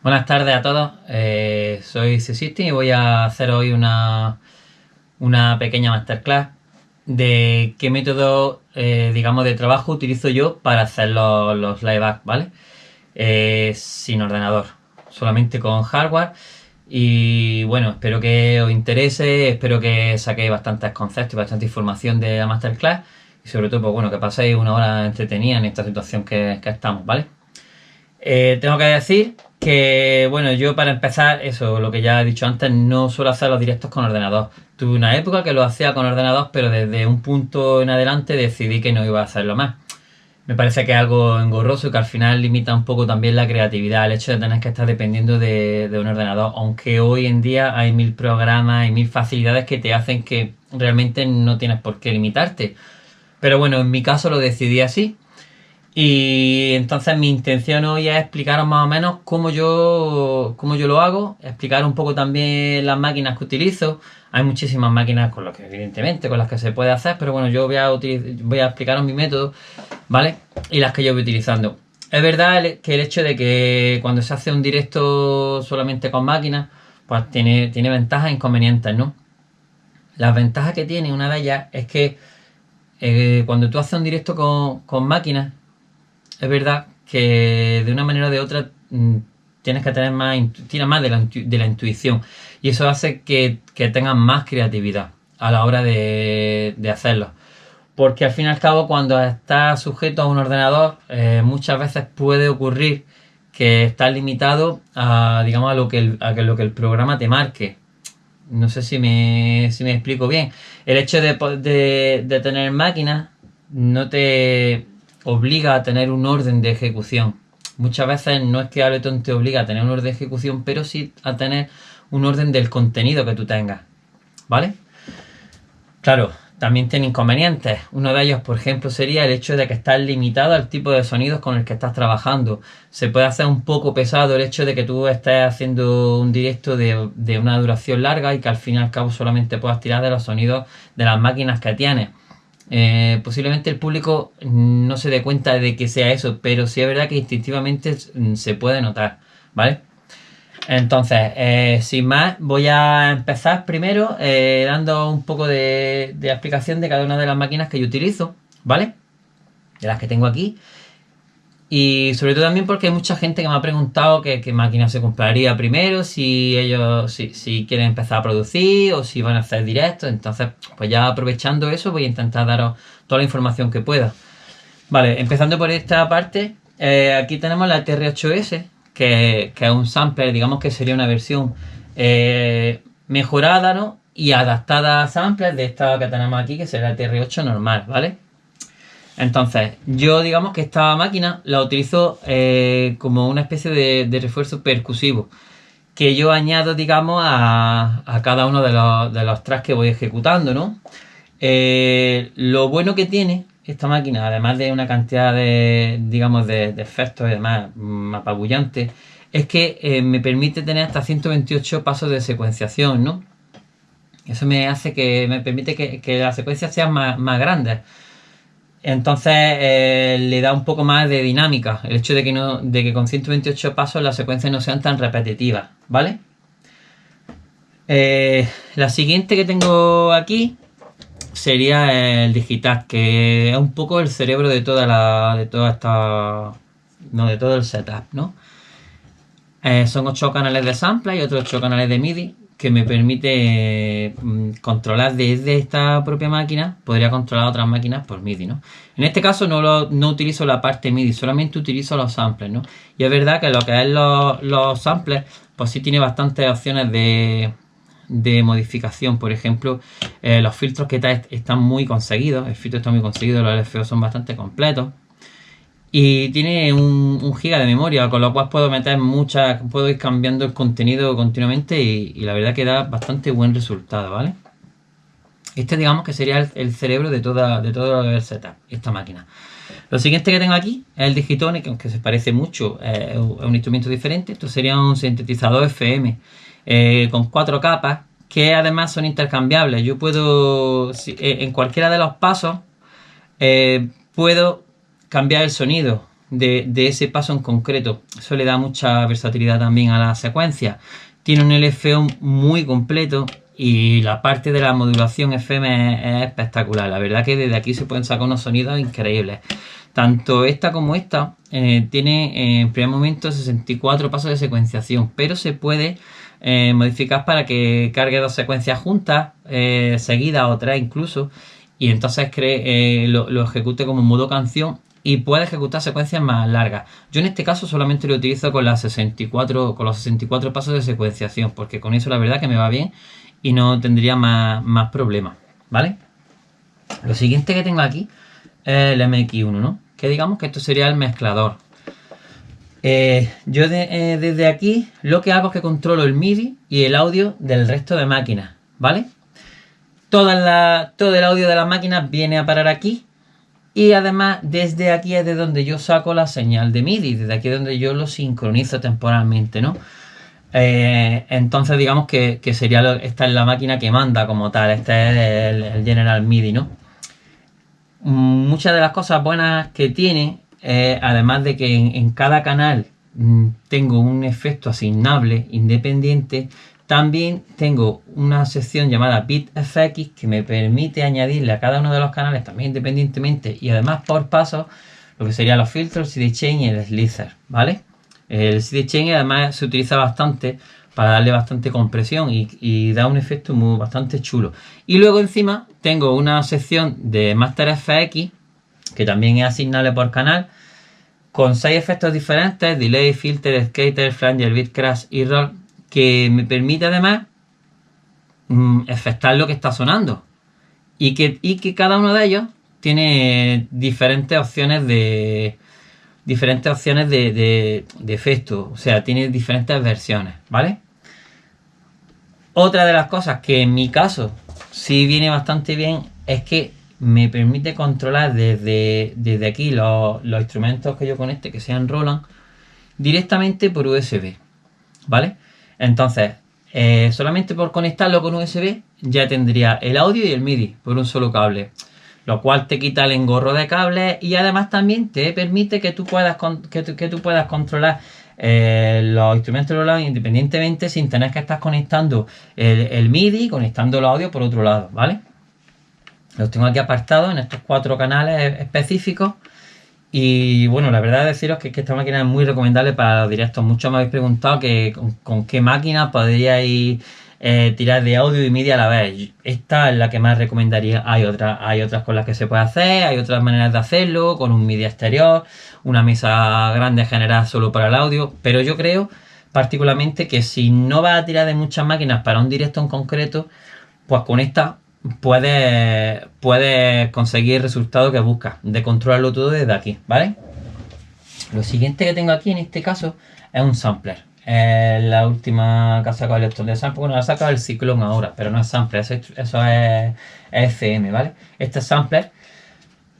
Buenas tardes a todos, soy Cesistin y voy a hacer hoy una pequeña masterclass de qué método, digamos, de trabajo utilizo yo para hacer los layback, ¿vale? Sin ordenador, solamente con hardware. Y bueno, espero que os interese, espero que saquéis bastantes conceptos y bastante información de la masterclass y sobre todo, pues bueno, que paséis una hora entretenida en esta situación que estamos, ¿vale? Tengo que decir que, bueno, yo para empezar, eso, lo que ya he dicho antes, no suelo hacer los directos con ordenador. Tuve una época que lo hacía con ordenador, pero desde un punto en adelante decidí que no iba a hacerlo más. Me parece que es algo engorroso y que al final limita un poco también la creatividad, el hecho de tener que estar dependiendo de un ordenador, aunque hoy en día hay mil programas y mil facilidades que te hacen que realmente no tienes por qué limitarte. Pero bueno, en mi caso lo decidí así. Y entonces mi intención hoy es explicaros más o menos cómo yo lo hago, explicar un poco también las máquinas que utilizo. Hay muchísimas máquinas con las que, evidentemente, con las que se puede hacer, pero bueno, yo voy a explicaros mi método, ¿vale? Y las que yo voy utilizando. Es verdad que el hecho de que cuando se hace un directo solamente con máquinas, pues tiene ventajas e inconvenientes, ¿no? Las ventajas que tiene, una de ellas, es que cuando tú haces un directo con máquinas, es verdad que de una manera o de otra tienes que tener tienes más de la intuición y eso hace que tengas más creatividad a la hora de hacerlo. Porque al fin y al cabo cuando estás sujeto a un ordenador muchas veces puede ocurrir que estás limitado a, digamos, lo que el programa te marque. No sé si me explico bien. El hecho de tener máquinas no te obliga a tener un orden de ejecución. Muchas veces no es que Ableton te obliga a tener un orden de ejecución, pero sí a tener un orden del contenido que tú tengas. ¿Vale? Claro, también tiene inconvenientes. Uno de ellos, por ejemplo, sería el hecho de que estás limitado al tipo de sonidos con el que estás trabajando. Se puede hacer un poco pesado el hecho de que tú estés haciendo un directo de una duración larga y que al fin y al cabo solamente puedas tirar de los sonidos de las máquinas que tienes. Posiblemente el público no se dé cuenta de que sea eso, pero sí es verdad que instintivamente se puede notar, ¿vale? Entonces, sin más, voy a empezar primero dando un poco de explicación de cada una de las máquinas que yo utilizo, ¿vale? De las que tengo aquí. Y sobre todo también porque hay mucha gente que me ha preguntado qué máquina se compraría primero, si quieren empezar a producir o si van a hacer directos. Entonces, pues ya aprovechando eso, voy a intentar daros toda la información que pueda. Vale, empezando por esta parte, aquí tenemos la TR8S, que es un sampler, digamos que sería una versión mejorada, ¿no? Y adaptada a samplers de esta que tenemos aquí, que será la TR8 normal, ¿vale? Entonces, yo digamos que esta máquina la utilizo como una especie de refuerzo percusivo que yo añado, digamos, a cada uno de los tracks que voy ejecutando, ¿no? Lo bueno que tiene esta máquina, además de una cantidad digamos, de efectos y demás apabullantes, es que me permite tener hasta 128 pasos de secuenciación, ¿no? Eso me permite que las secuencias sean más grandes. Entonces le da un poco más de dinámica el hecho de que con 128 pasos las secuencias no sean tan repetitivas, ¿vale? La siguiente que tengo aquí sería el Digital, que es un poco el cerebro de toda esta, no, de todo el setup, ¿no? Son 8 canales de sample y otros 8 canales de MIDI que me permite controlar desde esta propia máquina. Podría controlar otras máquinas por MIDI, ¿no? En este caso no utilizo la parte MIDI, solamente utilizo los samples, ¿no? Y es verdad que lo que es los samples, pues sí tiene bastantes opciones de modificación. Por ejemplo, los filtros que están muy conseguidos, el filtro está muy conseguido, los LFO son bastante completos. Y tiene un giga de memoria, con lo cual puedo ir cambiando el contenido continuamente y la verdad que da bastante buen resultado, ¿vale? Este digamos que sería el cerebro de todo el setup, esta máquina. Lo siguiente que tengo aquí es el Digitone, que aunque se parece mucho, es un instrumento diferente. Esto sería un sintetizador FM con 4 capas que además son intercambiables. Yo puedo, en cualquiera de los pasos, puedo cambiar el sonido. de ese paso en concreto. Eso le da mucha versatilidad también a la secuencia. Tiene un LFO muy completo y la parte de la modulación FM es espectacular. La verdad que desde aquí se pueden sacar unos sonidos increíbles. Tanto esta como esta tiene en primer momento 64 pasos de secuenciación, pero se puede modificar para que cargue dos secuencias juntas, seguidas o tres incluso, y entonces lo ejecute como modo canción y puede ejecutar secuencias más largas. Yo en este caso solamente lo utilizo con los 64 pasos de secuenciación, porque con eso la verdad que me va bien y no tendría más problemas, ¿vale? Lo siguiente que tengo aquí es el MX1, ¿no? Que digamos que esto sería el mezclador. Yo desde aquí lo que hago es que controlo el MIDI y el audio del resto de máquinas, ¿vale? Todo el audio de las máquinas viene a parar aquí y además desde aquí es de donde yo saco la señal de MIDI, desde aquí es donde yo lo sincronizo temporalmente, ¿no? Entonces digamos que sería esta es la máquina que manda como tal, este es el General MIDI, ¿no? Muchas de las cosas buenas que tiene, además de que en cada canal tengo un efecto asignable independiente, también tengo una sección llamada BitFX que me permite añadirle a cada uno de los canales también independientemente y además por pasos lo que serían los filtros, el sidechain y el slicer, ¿vale? El sidechain además se utiliza bastante para darle bastante compresión y da un efecto bastante chulo. Y luego encima tengo una sección de Master FX que también es asignable por canal con 6 efectos diferentes: delay, filter, scatter, flanger, beat, crash y roll, que me permite además efectar lo que está sonando y que cada uno de ellos tiene diferentes opciones de efecto, o sea, tiene diferentes versiones, ¿vale? Otra de las cosas que en mi caso sí viene bastante bien es que me permite controlar desde aquí los instrumentos que yo conecte, que sean Roland, directamente por USB, ¿vale? Entonces, solamente por conectarlo con USB ya tendría el audio y el MIDI por un solo cable, lo cual te quita el engorro de cables y además también te permite que tú puedas controlar los instrumentos de Roland independientemente sin tener que estar conectando el MIDI, conectando el audio por otro lado, ¿vale? Los tengo aquí apartados en estos 4 canales específicos. Y bueno, la verdad es deciros que esta máquina es muy recomendable para los directos. Muchos me habéis preguntado que con qué máquina podríais tirar de audio y MIDI a la vez. Esta es la que más recomendaría. Hay otras con las que se puede hacer, hay otras maneras de hacerlo, con un MIDI exterior, una mesa grande generada solo para el audio, pero yo creo particularmente que si no vas a tirar de muchas máquinas para un directo en concreto, pues con esta puedes conseguir el resultado que buscas, de controlarlo todo desde aquí, ¿vale? Lo siguiente que tengo aquí en este caso es un sampler. La última que ha sacado el lector de sample, bueno, la ha sacado el Ciclón ahora, pero no es sampler, eso es FM, ¿vale? Este es sampler.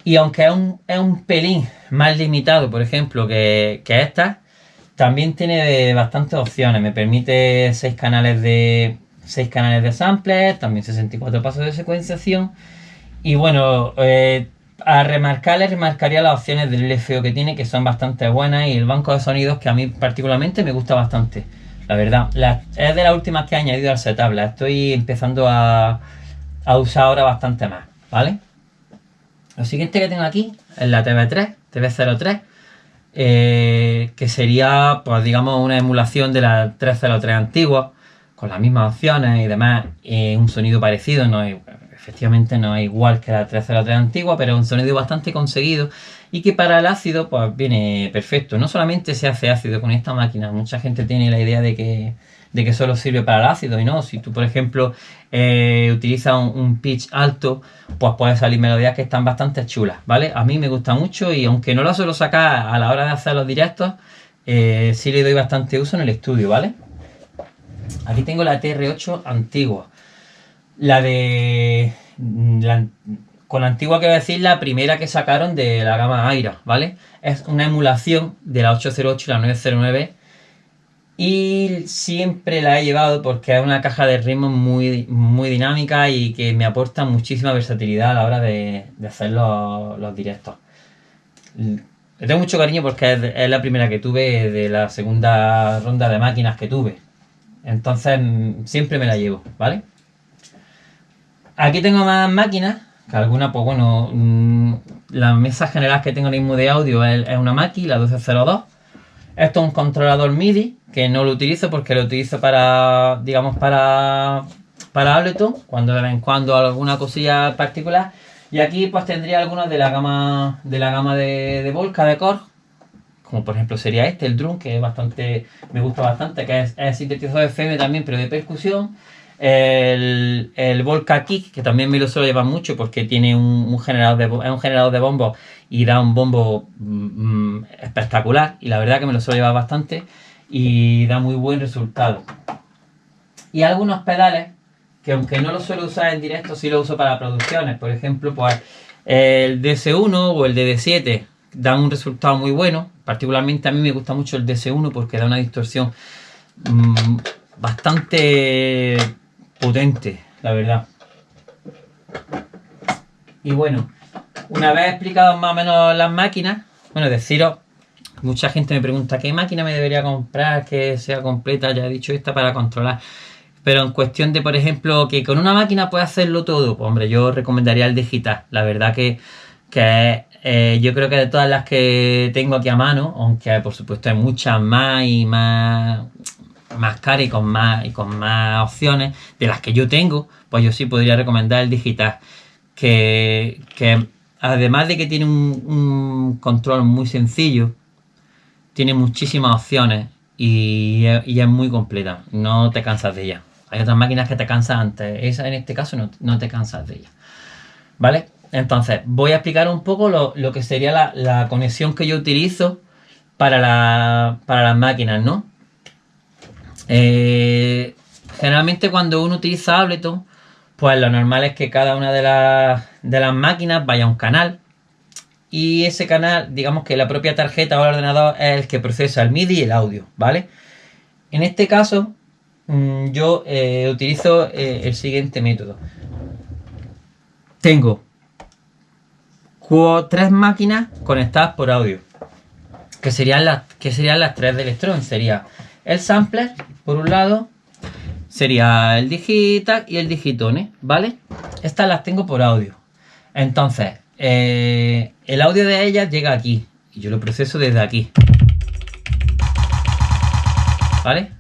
Y aunque es un pelín más limitado, por ejemplo, que esta, también tiene bastantes opciones. Me permite 6 canales de sampler, también 64 pasos de secuenciación. Y bueno, a remarcaría las opciones del LFO que tiene, que son bastante buenas, y el banco de sonidos, que a mí particularmente me gusta bastante, la verdad. Es de las últimas que he añadido al setup, la estoy empezando a usar ahora bastante más, ¿vale? Lo siguiente que tengo aquí es la TV03, que sería, pues digamos, una emulación de la 303 antigua, con las mismas opciones y demás, un sonido parecido, efectivamente no es igual que la 303 antigua, pero es un sonido bastante conseguido y que para el ácido pues viene perfecto. No solamente se hace ácido con esta máquina, mucha gente tiene la idea de que solo sirve para el ácido, y no, si tú por ejemplo utilizas un pitch alto, pues puede salir melodías que están bastante chulas, ¿vale? A mí me gusta mucho y aunque no la suelo sacar a la hora de hacer los directos, sí le doy bastante uso en el estudio, ¿vale? Aquí tengo la TR8 antigua. Con antigua quiero decir la primera que sacaron de la gama Aira, ¿vale? Es una emulación de la 808 y la 909. Y siempre la he llevado porque es una caja de ritmos muy, muy dinámica y que me aporta muchísima versatilidad a la hora de hacer los directos. Le tengo mucho cariño porque es la primera que tuve de la segunda ronda de máquinas que tuve. Entonces siempre me la llevo, ¿vale? Aquí tengo más máquinas, que algunas, pues bueno, la mesa general que tengo ahora mismo de audio es una Mackie, la 1202. Esto es un controlador MIDI, que no lo utilizo porque lo utilizo para, digamos, para Ableton, cuando de vez en cuando alguna cosilla particular. Y aquí pues tendría algunos de la gama de Volca, de Korg, como por ejemplo sería este, el drum, que es bastante, me gusta bastante, que es sintetizador FM también, pero de percusión. El Volca Kick, que también me lo suelo llevar mucho porque tiene un generador es un generador de bombos y da un bombo espectacular, y la verdad que me lo suelo llevar bastante y da muy buen resultado. Y algunos pedales que, aunque no los suelo usar en directo, sí los uso para producciones. Por ejemplo, pues el DS1 o el DD7 dan un resultado muy bueno. Particularmente a mí me gusta mucho el DS1 porque da una distorsión bastante potente, la verdad. Y bueno, una vez explicado más o menos las máquinas, bueno, deciros, mucha gente me pregunta qué máquina me debería comprar que sea completa. Ya he dicho, esta para controlar. Pero en cuestión de, por ejemplo, que con una máquina puedes hacerlo todo, pues hombre, yo recomendaría el digital. La verdad que yo creo que de todas las que tengo aquí a mano, aunque por supuesto hay muchas más y más caras y con más opciones de las que yo tengo, pues yo sí podría recomendar el digital. Que además de que tiene un control muy sencillo, tiene muchísimas opciones y es muy completa. No te cansas de ella. Hay otras máquinas que te cansan antes. Esa, en este caso, no te cansas de ella. ¿Vale? Entonces, voy a explicar un poco lo que sería la conexión que yo utilizo para las máquinas, ¿no? Generalmente cuando uno utiliza Ableton, pues lo normal es que cada una de las máquinas vaya a un canal. Y ese canal, digamos que la propia tarjeta o el ordenador es el que procesa el MIDI y el audio, ¿vale? En este caso, yo utilizo el siguiente método. Tengo 3 máquinas conectadas por audio, que serían las 3 de Electron. Sería el sampler, por un lado, sería el digital y el digitone, ¿vale? Estas las tengo por audio. Entonces, el audio de ellas llega aquí y yo lo proceso desde aquí, ¿vale?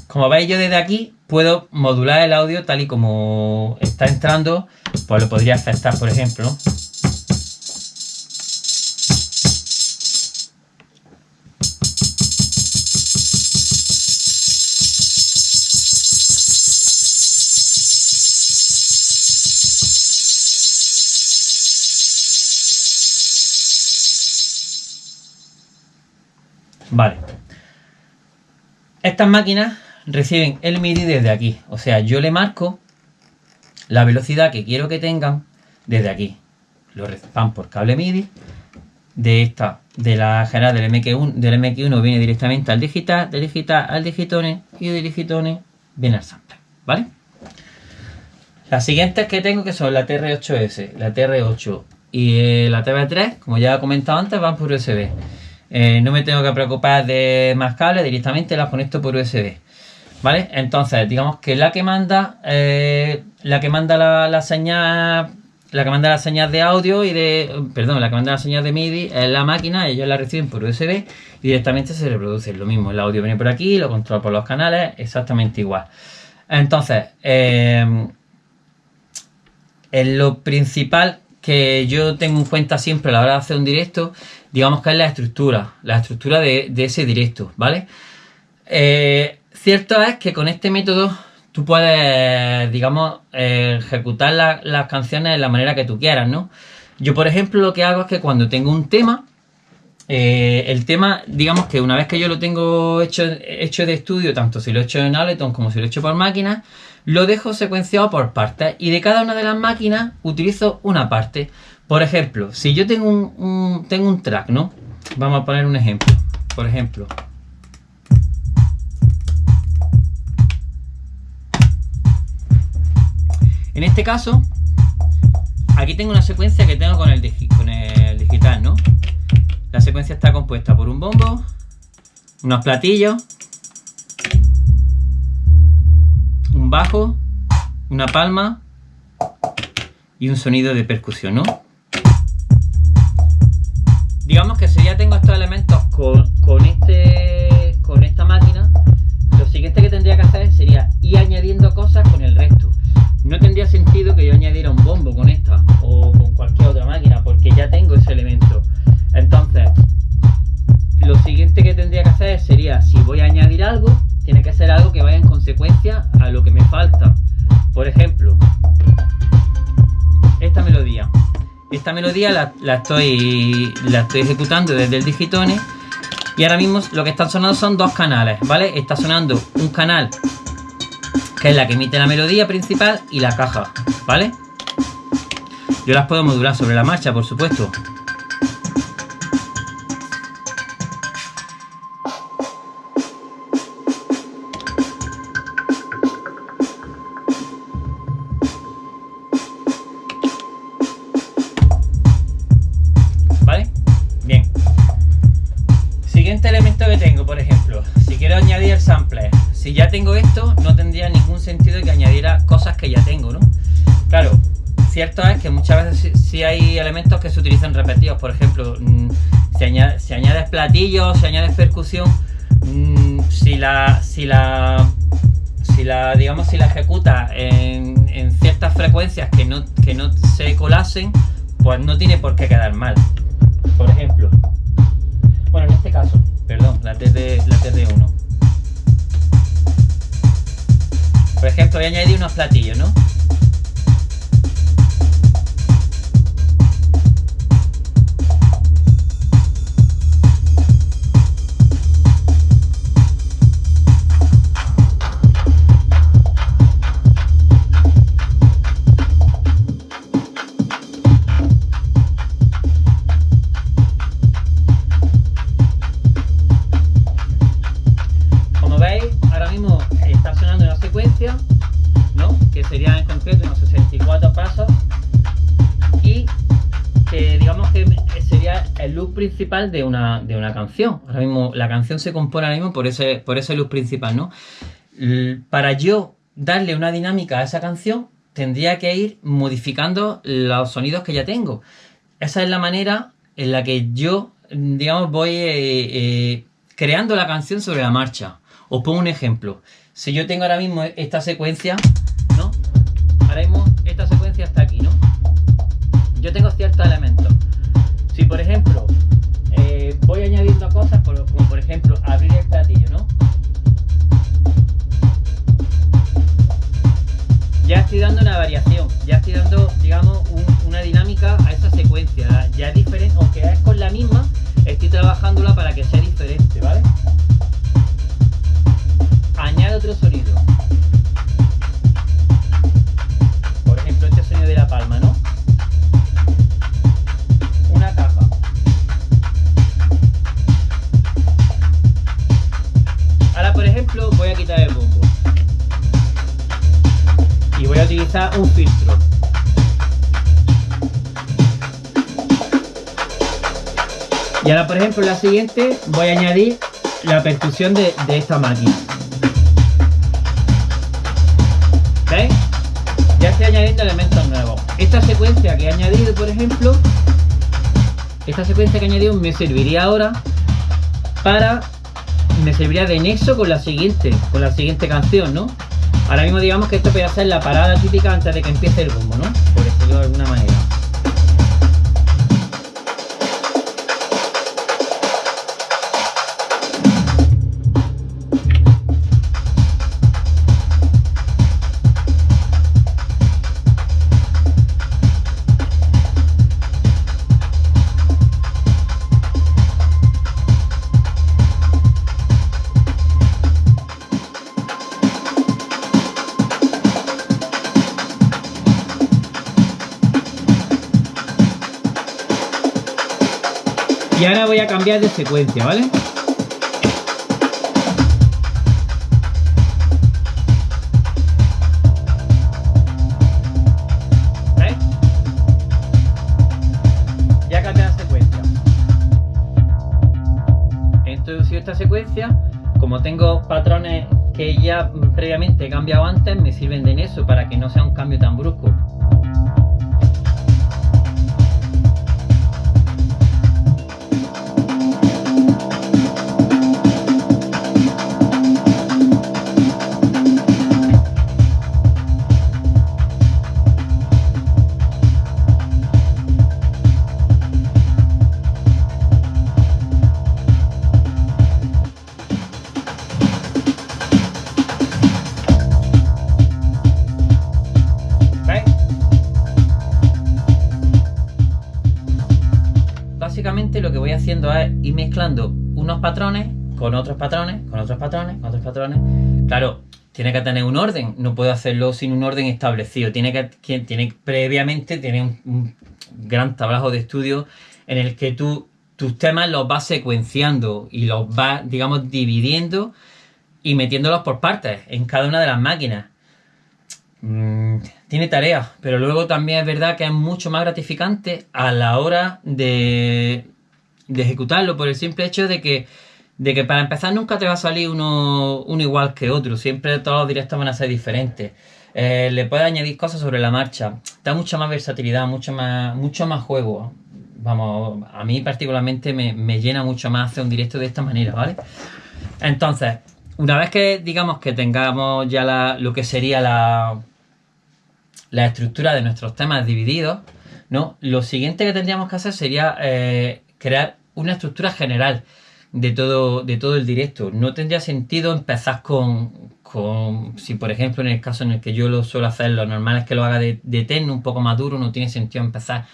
Como veis, yo desde aquí puedo modular el audio tal y como está entrando. Pues lo podría afectar, por ejemplo, ¿no? Vale. Estas máquinas reciben el MIDI desde aquí. O sea, yo le marco la velocidad que quiero que tengan desde aquí. Lo van por cable MIDI. De la general del MX1 viene directamente al digital, del digital al digitone y del digitone viene al sampler, ¿vale? Las siguientes que tengo, que son la TR8S, la TR8 y la TB3, como ya he comentado antes, van por USB. No me tengo que preocupar de más cables, directamente las conecto por USB, ¿vale? Entonces, digamos que la que manda la señal, la que manda la señal de audio y la que manda la señal de MIDI es la máquina. Ellos la reciben por USB y directamente se reproduce. Lo mismo, el audio viene por aquí, lo controlo por los canales, exactamente igual. Entonces, en lo principal que yo tengo en cuenta siempre a la hora de hacer un directo, digamos que es la estructura de ese directo, ¿vale? Cierto es que con este método tú puedes, digamos, ejecutar las canciones de la manera que tú quieras, ¿no? Yo, por ejemplo, lo que hago es que cuando tengo un tema, el tema, digamos que una vez que yo lo tengo hecho de estudio, tanto si lo he hecho en Ableton como si lo he hecho por máquina, lo dejo secuenciado por partes y de cada una de las máquinas utilizo una parte. Por ejemplo, si yo tengo un track, ¿no? Vamos a poner un ejemplo. Por ejemplo, en este caso, aquí tengo una secuencia que tengo con el digital, ¿no? La secuencia está compuesta por un bombo, unos platillos, un bajo, una palma y un sonido de percusión, ¿no? Digamos que si ya tengo estos elementos con esta máquina, lo siguiente que tendría que hacer sería ir añadiendo cosas con el resto. No tendría sentido que yo añadiera un bombo con esta o con cualquier otra máquina, porque ya tengo ese elemento. Entonces, lo siguiente que tendría que hacer sería, si voy a añadir algo, tiene que ser algo que vaya en consecuencia a lo que me falta. Por ejemplo, esta melodía. Esta melodía la estoy ejecutando desde el Digitone y ahora mismo lo que están sonando son dos canales, ¿vale? Está sonando un canal que es la que emite la melodía principal y la caja, ¿vale? Yo las puedo modular sobre la marcha, por supuesto. Siguiente elemento que tengo, por ejemplo, si quiero añadir el sampler, si ya tengo esto, no tendría ningún sentido que añadiera cosas que ya tengo, ¿no? Claro, cierto es que muchas veces sí hay elementos que se utilizan repetidos, por ejemplo, si añades platillos, si añades percusión, si la ejecutas en ciertas frecuencias que no se colasen, pues no tiene por qué quedar mal. Por ejemplo, bueno, en este caso, perdón, la TD1. Por ejemplo, voy a añadir unos platillos, ¿no? ¿No? Que serían en concreto unos 64 pasos y que digamos que sería el loop principal de una canción. Ahora mismo la canción se compone ahora mismo por ese loop principal, ¿no? Para yo darle una dinámica a esa canción tendría que ir modificando los sonidos que ya tengo. Esa es la manera en la que yo, digamos, voy creando la canción sobre la marcha. Os pongo un ejemplo. Si yo tengo ahora mismo esta secuencia, ¿no? Ahora mismo esta secuencia está aquí, ¿no? Yo tengo ciertos elementos. Si por ejemplo voy añadiendo cosas como por ejemplo abrir el platillo, ¿no? Ya estoy dando una variación, ya estoy dando, digamos, una dinámica a esa secuencia. Ya es diferente, aunque es con la misma, estoy trabajándola para que sea diferente, ¿vale? Añade otro sonido. Por ejemplo, este sonido de la palma, ¿no? Una caja. Ahora, por ejemplo, voy a quitar el bombo. Y voy a utilizar un filtro. Y ahora, por ejemplo, en la siguiente voy a añadir la percusión de esta máquina. ¿Veis? Ya estoy añadiendo elementos nuevos. Esta secuencia que he añadido, por ejemplo, me serviría ahora me serviría de nexo con la siguiente canción, ¿no? Ahora mismo digamos que esto puede ser la parada típica antes de que empiece el bombo, ¿no? Por decirlo de alguna manera. Y ahora voy a cambiar de secuencia, ¿vale? ¿Veis? que ya previamente he cambiado antes me sirven de eso para que no sea un cambio tan brusco. Básicamente lo que voy haciendo es ir mezclando unos patrones con otros patrones, con otros patrones, con otros patrones. Claro, tiene que tener un orden, no puedo hacerlo sin un orden establecido. Previamente tiene un gran trabajo de estudio en el que tus temas los vas secuenciando y los vas, digamos, dividiendo y metiéndolos por partes en cada una de las máquinas. Tiene tareas, pero luego también es verdad que es mucho más gratificante a la hora de ejecutarlo, por el simple hecho de que para empezar nunca te va a salir uno igual que otro, siempre todos los directos van a ser diferentes. Le puedes añadir cosas sobre la marcha, da mucha más versatilidad, mucho más juego. Vamos, a mí particularmente me llena mucho más hacer un directo de esta manera, ¿vale? Entonces, una vez que digamos que tengamos ya lo que sería la estructura de nuestros temas divididos, ¿no? Lo siguiente que tendríamos que hacer sería crear una estructura general de todo el directo. No tendría sentido empezar si por ejemplo en el caso en el que yo lo suelo hacer, lo normal es que lo haga de techno un poco más duro, no tiene sentido empezar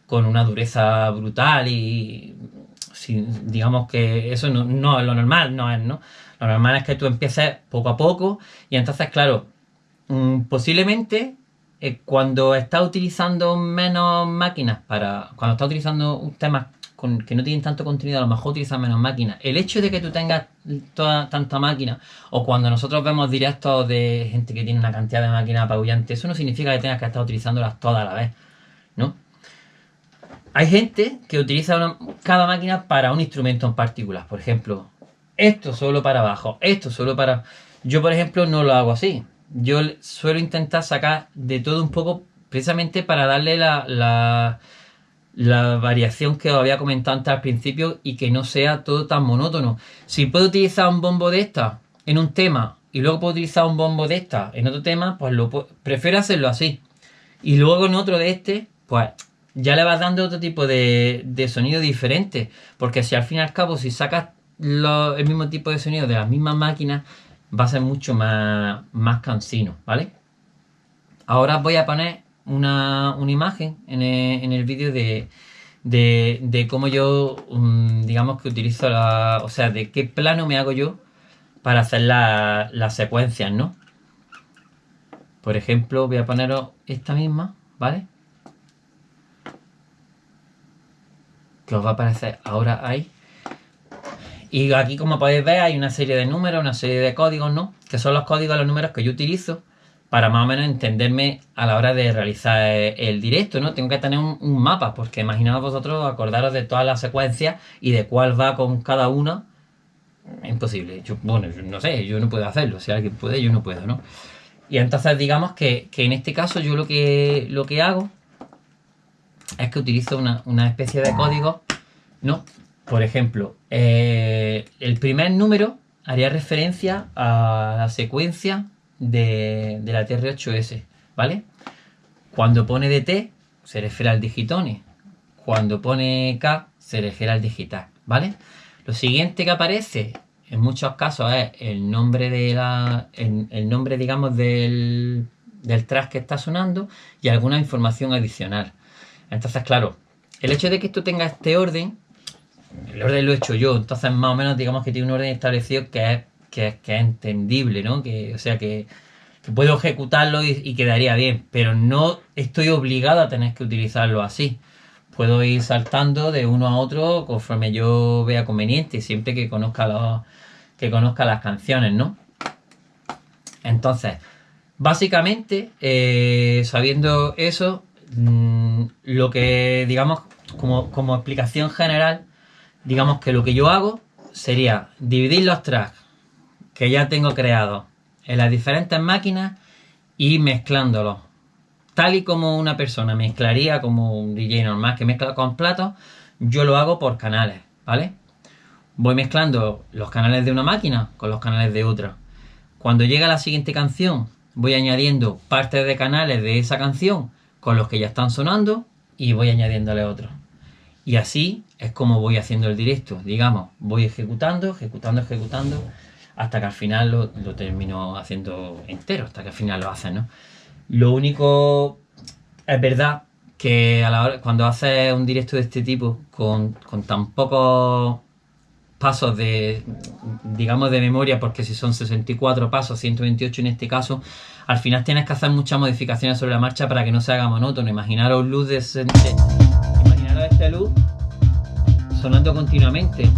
con una dureza brutal y digamos que eso no es lo normal, no es, ¿no? Lo normal es que tú empieces poco a poco y entonces, claro, posiblemente cuando estás utilizando menos máquinas cuando estás utilizando temas que no tienen tanto contenido, a lo mejor utilizas menos máquinas. El hecho de que tú tengas tanta máquina, o cuando nosotros vemos directos de gente que tiene una cantidad de máquinas apabullantes, eso no significa que tengas que estar utilizándolas todas a la vez, ¿no? Hay gente que utiliza cada máquina para un instrumento en particular. Por ejemplo, esto solo para bajo, esto solo para... Yo, por ejemplo, no lo hago así. Yo suelo intentar sacar de todo un poco, precisamente para darle la variación que os había comentado antes al principio y que no sea todo tan monótono. Si puedo utilizar un bombo de esta en un tema y luego puedo utilizar un bombo de esta en otro tema, pues prefiero hacerlo así. Y luego en otro de este, pues ya le vas dando otro tipo de sonido diferente. Porque si al fin y al cabo, si sacas el mismo tipo de sonido de las mismas máquinas, va a ser mucho más cansino, ¿vale? Ahora voy a poner una imagen en el vídeo de cómo yo, digamos que utilizo o sea, de qué plano me hago yo para hacer las secuencias, ¿no? Por ejemplo, voy a poneros esta misma, ¿vale? Que os va a aparecer ahora ahí. Y aquí, como podéis ver, hay una serie de números, una serie de códigos, ¿no? Que son los códigos, los números que yo utilizo para más o menos entenderme a la hora de realizar el directo, ¿no? Tengo que tener un mapa, porque imaginaos vosotros acordaros de todas las secuencias y de cuál va con cada una. Es imposible. Yo no sé, yo no puedo hacerlo. Si alguien puede, yo no puedo, ¿no? Y entonces digamos que en este caso yo lo que hago es que utilizo una especie de código, ¿no? Por ejemplo, el primer número haría referencia a la secuencia de la TR8S, ¿vale? Cuando pone DT se refiere al digitone, cuando pone K se refiere al digital, ¿vale? Lo siguiente que aparece en muchos casos es el nombre el nombre, digamos, del track que está sonando y alguna información adicional. Entonces, claro, el hecho de que esto tenga este orden, el orden lo he hecho yo, entonces más o menos digamos que tiene un orden establecido que es entendible, ¿no? O sea que puedo ejecutarlo y quedaría bien, pero no estoy obligado a tener que utilizarlo así. Puedo ir saltando de uno a otro conforme yo vea conveniente, siempre que conozca las canciones, ¿no? Entonces, básicamente, sabiendo eso, lo que, digamos, como explicación general, digamos que lo que yo hago sería dividir los tracks que ya tengo creados en las diferentes máquinas y mezclándolos. Tal y como una persona mezclaría como un DJ normal que mezcla con platos, yo lo hago por canales, ¿vale? Voy mezclando los canales de una máquina con los canales de otra. Cuando llega la siguiente canción, voy añadiendo partes de canales de esa canción con los que ya están sonando y voy añadiéndole otros. Y así es como voy haciendo el directo. Digamos, voy ejecutando, hasta que al final lo termino haciendo entero, hasta que al final lo hacen, ¿no? Lo único, es verdad que a la hora, cuando haces un directo de este tipo con tan pocos pasos de, digamos, de memoria, porque si son 64 pasos, 128 en este caso, al final tienes que hacer muchas modificaciones sobre la marcha para que no se haga monótono. Imaginaros luz imaginaros este luz sonando continuamente,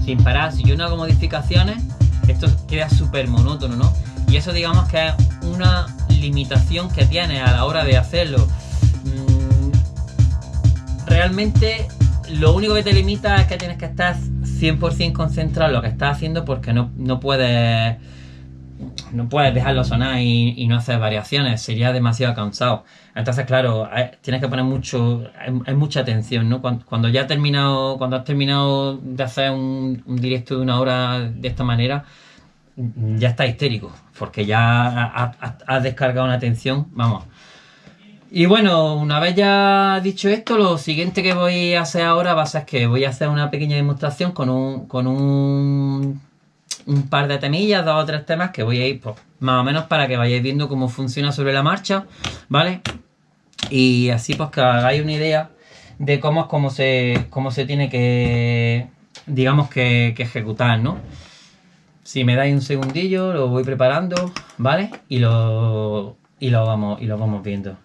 sin parar. Si yo no hago modificaciones, esto queda súper monótono, ¿no? Y eso digamos que es una limitación que tienes a la hora de hacerlo. Realmente lo único que te limita es que tienes que estar 100% concentrado en lo que estás haciendo, porque no puedes dejarlo sonar y no hacer variaciones, sería demasiado cansado. Entonces, claro, tienes que poner mucha atención, ¿no? Cuando has terminado de hacer un directo de una hora de esta manera, ya estás histérico, porque ya has descargado una atención, vamos. Y bueno, una vez ya dicho esto, lo siguiente que voy a hacer ahora va a ser que voy a hacer una pequeña demostración con un par de temillas, 2 o 3 temas que voy a ir, pues, más o menos para que vayáis viendo cómo funciona sobre la marcha, ¿vale? Y así pues que hagáis una idea de cómo se tiene que, digamos, que ejecutar, ¿no? Si me dais un segundillo, lo voy preparando, ¿vale? Y lo vamos viendo.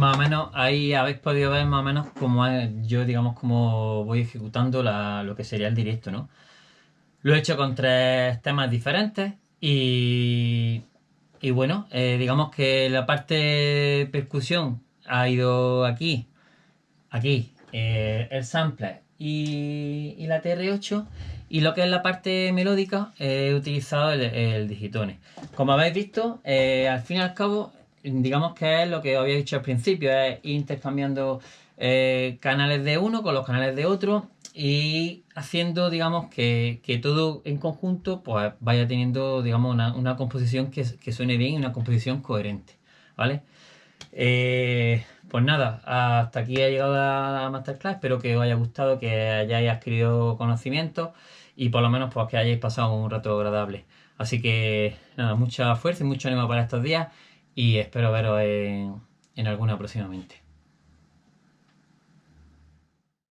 más o menos ahí habéis podido ver más o menos cómo es, yo digamos cómo voy ejecutando lo que sería el directo, ¿no? Lo he hecho con 3 temas diferentes y bueno, digamos que la parte percusión ha ido aquí, el sampler y la TR8, y lo que es la parte melódica he utilizado el Digitone. Como habéis visto, al fin y al cabo, digamos que es lo que os había dicho al principio, es ir intercambiando canales de uno con los canales de otro y haciendo, digamos, que todo en conjunto pues vaya teniendo, digamos, una composición que suene bien y una composición coherente, ¿vale? Pues nada, hasta aquí ha llegado la masterclass. Espero que os haya gustado, que hayáis adquirido conocimientos y por lo menos pues que hayáis pasado un rato agradable. Así que nada, mucha fuerza y mucho ánimo para estos días y espero veros en alguna próximamente.